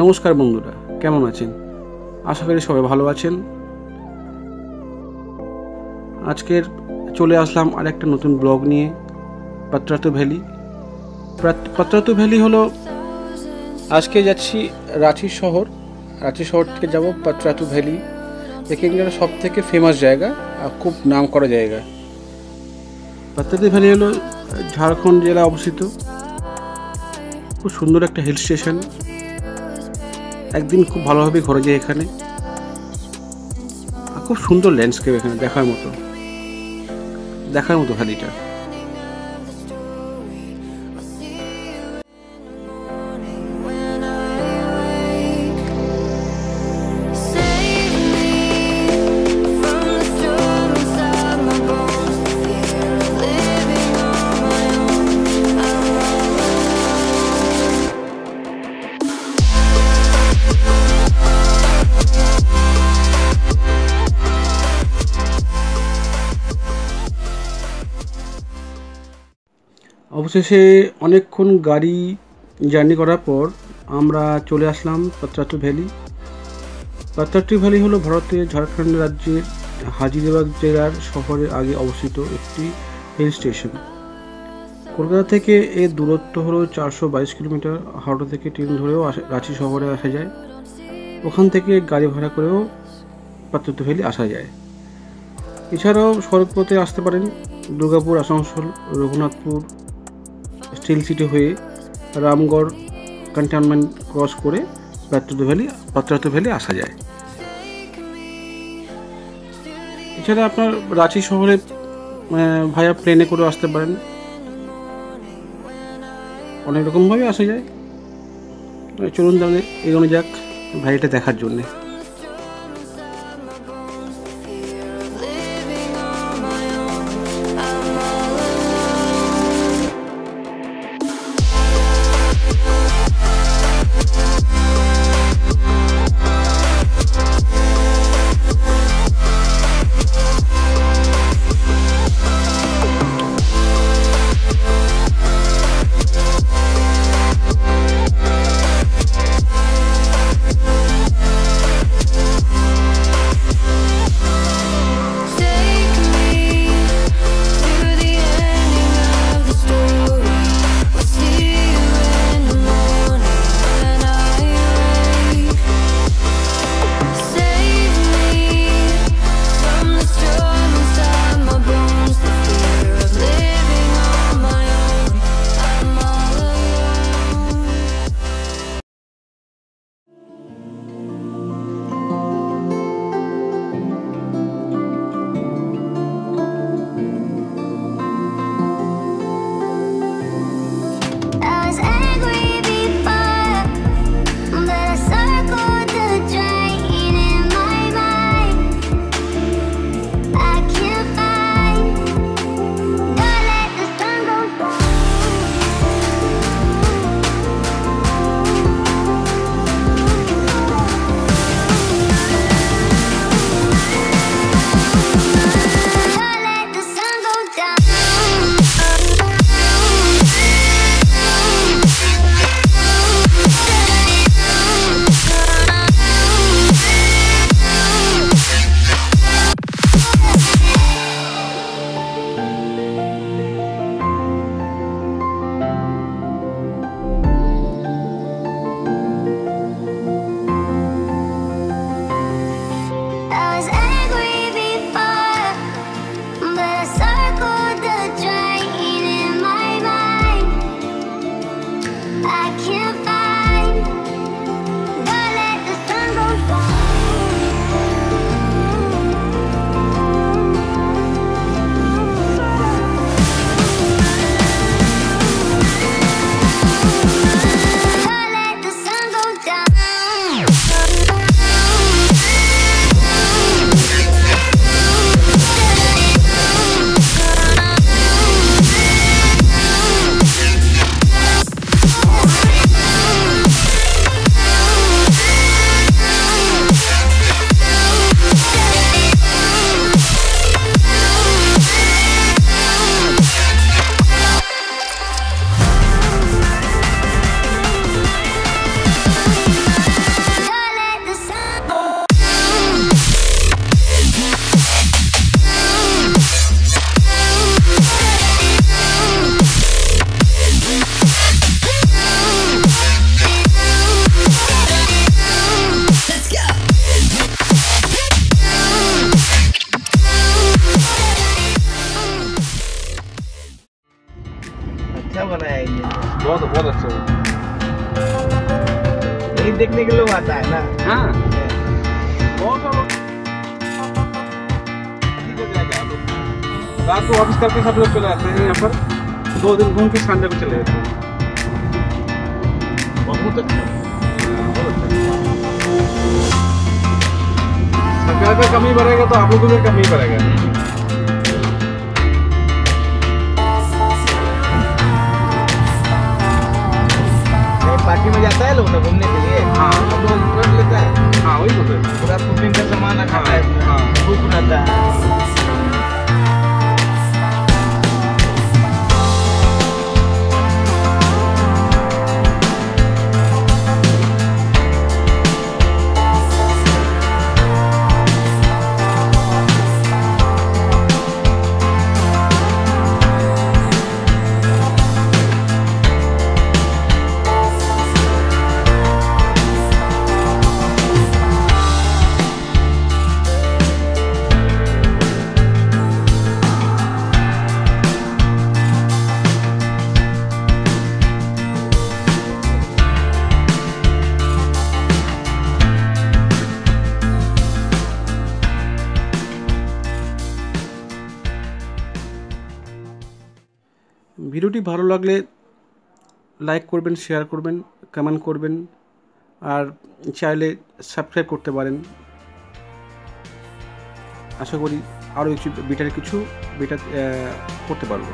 নমস্কার বন্ধুরা, কেমন আছেন? আশা করি সবাই ভালো আছেন। আজকের চলে আসলাম আর একটা নতুন ব্লগ নিয়ে। পাত্রাতু ভ্যালি। পাত্রাতু ভ্যালি হলো, আজকে যাচ্ছি রাঁচি শহর থেকে যাব পাত্রাতু ভ্যালি। এখানকার সব থেকে ফেমাস জায়গা আর খুব নাম করা জায়গা। পাত্রাতু ভ্যালি হলো ঝাড়খণ্ড জেলায় অবস্থিত। খুব সুন্দর একটা হিল স্টেশন। একদিন খুব ভালোভাবে ঘোরা যায় এখানে। খুব সুন্দর ল্যান্ডস্কেপ এখানে, দেখার মতো ভ্যালিটা। অবশেষে অনেকক্ষণ গাড়ি জার্নি করার পর আমরা চলে আসলাম পাত্রাতু ভ্যালি। পাত্রাতু ভ্যালি হলো ভারতের ঝাড়খণ্ড রাজ্যের হাজিরাবাদ জেলার শহরের আগে অবস্থিত একটি হিল স্টেশন। কলকাতা থেকে এর দূরত্ব হলো 422 কিলোমিটার। হাওড়া থেকে ট্রেন ধরেও রাঁচি শহরে আসা যায়। ওখান থেকে গাড়ি ভাড়া করেও পাত্রাতু ভ্যালি আসা যায়। এছাড়াও সড়কপথে আসতে পারেন। দুর্গাপুর, আসানসোল, রঘুনাথপুর, স্টিল সিটি হয়ে রামগড় ক্যান্টনমেন্ট ক্রস করে পাত্রাতু ভ্যালি আসা যায়। এছাড়া আপনার রাঁচি শহরে ভায়া প্লেনে করে আসতে পারেন। অনেক রকমভাবে আসা যায়। চলুন তাহলে এগোনো যাক ভ্যালিটা দেখার জন্যে। अच्छा बनाया है ये, बहुत अच्छा है। यही देखने के लोग आता है ना। हाँ, बहुत सारे लोग रात को ऑफिस करके सब लोग चले आते हैं यहाँ पर, 2 दिन घूम के संडे को चले जाते हैं। बहुत अच्छा, बहुत अच्छा। सरकार का कमी बढ़ेगा तो आप लोगों को भी कमी बढ़ेगा। पार्टी में जाता है लोग ना घूमने के लिए। हाँ, सब लोग कर लेता है। हाँ वही तो है। पूरा कुकिंग का सामान रखा है, हाँ, बुक रहता है। ভিডিওটি ভালো লাগলে লাইক করবেন, শেয়ার করবেন, কমেন্ট করবেন, আর চাইলে সাবস্ক্রাইব করতে পারেন। আশা করি আরও কিছু বেটার করতে পারবো।